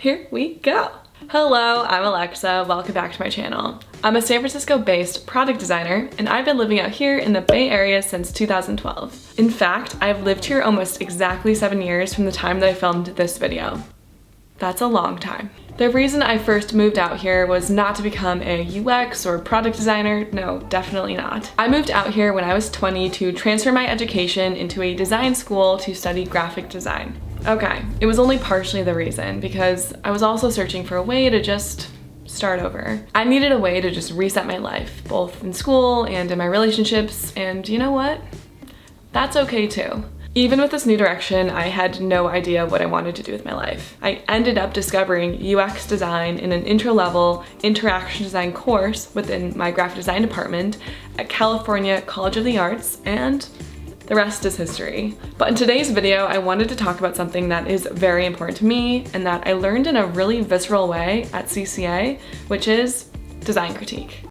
Here we go. Hello, I'm Alexa. Welcome back to my channel. I'm a San Francisco-based product designer, and I've been living out here in the Bay Area since 2012. In fact, I've lived here almost exactly 7 years from the time that I filmed this video. That's a long time. The reason I first moved out here was not to become a UX or product designer. No, definitely not. I moved out here when I was 20 to transfer my education into a design school to study graphic design. Okay, it was only partially the reason because I was also searching for a way to just start over. I needed a way to just reset my life, both in school and in my relationships, and you know what? That's okay too. Even with this new direction, I had no idea what I wanted to do with my life. I ended up discovering UX design in an intro-level interaction design course within my graphic design department at California College of the Arts, and the rest is history. But in today's video, I wanted to talk about something that is very important to me and that I learned in a really visceral way at CCA, which is design critique.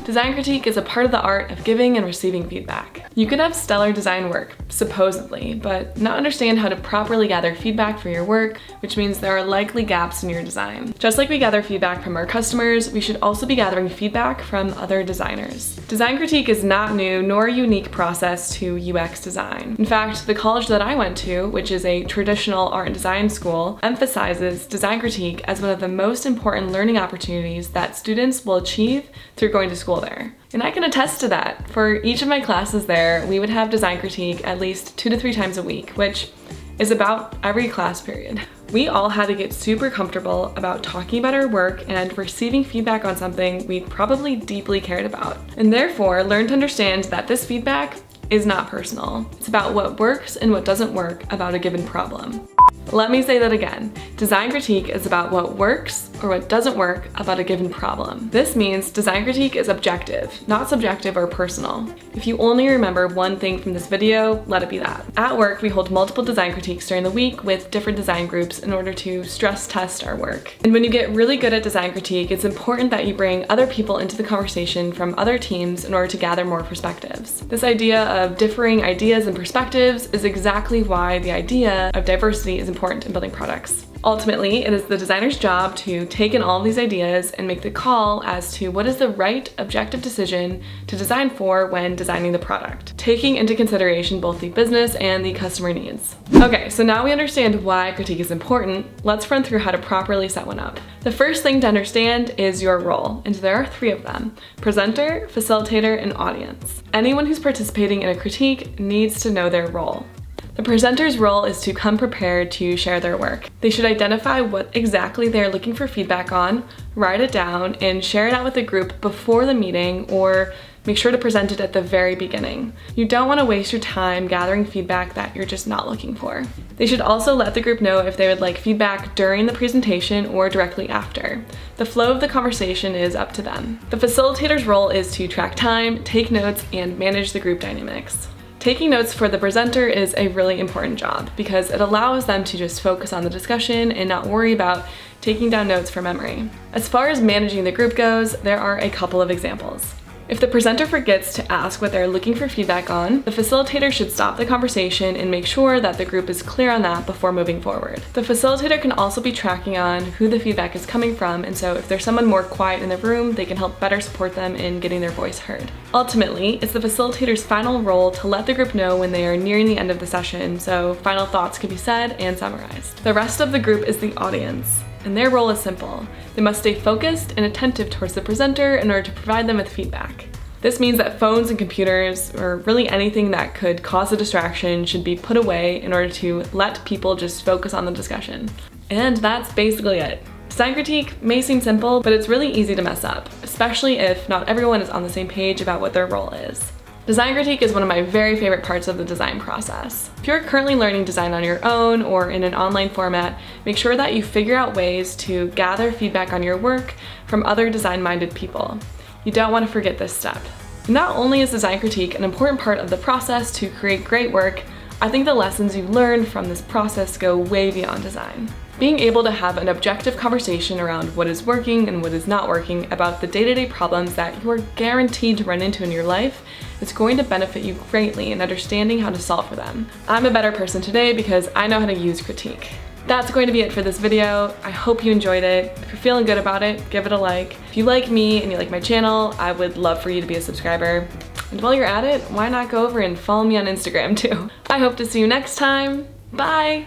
Design critique is a part of the art of giving and receiving feedback. You could have stellar design work, supposedly, but not understand how to properly gather feedback for your work, which means there are likely gaps in your design. Just like we gather feedback from our customers, we should also be gathering feedback from other designers. Design critique is not new nor a unique process to UX design. In fact, the college that I went to, which is a traditional art and design school, emphasizes design critique as one of the most important learning opportunities that students will achieve through going to school there. And I can attest to that. For each of my classes there, we would have design critique at least 2 to 3 times a week, which is about every class period. We all had to get super comfortable about talking about our work and receiving feedback on something we probably deeply cared about. And therefore, learn to understand that this feedback is not personal. It's about what works and what doesn't work about a given problem. Let me say that again. Design critique is about what works or what doesn't work about a given problem. This means design critique is objective, not subjective or personal. If you only remember one thing from this video, let it be that. At work, we hold multiple design critiques during the week with different design groups in order to stress test our work. And when you get really good at design critique, it's important that you bring other people into the conversation from other teams in order to gather more perspectives. This idea of differing ideas and perspectives is exactly why the idea of diversity is important in building products. Ultimately, it is the designer's job to take in all of these ideas and make the call as to what is the right objective decision to design for when designing the product, taking into consideration both the business and the customer needs. Okay, so now we understand why critique is important, let's run through how to properly set one up. The first thing to understand is your role, and there are 3 of them: presenter, facilitator, and audience. Anyone who's participating in a critique needs to know their role. The presenter's role is to come prepared to share their work. They should identify what exactly they're looking for feedback on, write it down, and share it out with the group before the meeting, or make sure to present it at the very beginning. You don't want to waste your time gathering feedback that you're just not looking for. They should also let the group know if they would like feedback during the presentation or directly after. The flow of the conversation is up to them. The facilitator's role is to track time, take notes, and manage the group dynamics. Taking notes for the presenter is a really important job because it allows them to just focus on the discussion and not worry about taking down notes for memory. As far as managing the group goes, there are a couple of examples. If the presenter forgets to ask what they're looking for feedback on, the facilitator should stop the conversation and make sure that the group is clear on that before moving forward. The facilitator can also be tracking on who the feedback is coming from, and so if there's someone more quiet in the room, they can help better support them in getting their voice heard. Ultimately, it's the facilitator's final role to let the group know when they are nearing the end of the session, so final thoughts can be said and summarized. The rest of the group is the audience, and their role is simple. They must stay focused and attentive towards the presenter in order to provide them with feedback. This means that phones and computers, or really anything that could cause a distraction, should be put away in order to let people just focus on the discussion. And that's basically it. Design critique may seem simple, but it's really easy to mess up, especially if not everyone is on the same page about what their role is. Design critique is one of my very favorite parts of the design process. If you're currently learning design on your own or in an online format, make sure that you figure out ways to gather feedback on your work from other design-minded people. You don't want to forget this step. Not only is design critique an important part of the process to create great work, I think the lessons you learn from this process go way beyond design. Being able to have an objective conversation around what is working and what is not working about the day-to-day problems that you are guaranteed to run into in your life is going to benefit you greatly in understanding how to solve for them. I'm a better person today because I know how to use critique. That's going to be it for this video. I hope you enjoyed it. If you're feeling good about it, give it a like. If you like me and you like my channel, I would love for you to be a subscriber. And while you're at it, why not go over and follow me on Instagram too? I hope to see you next time. Bye!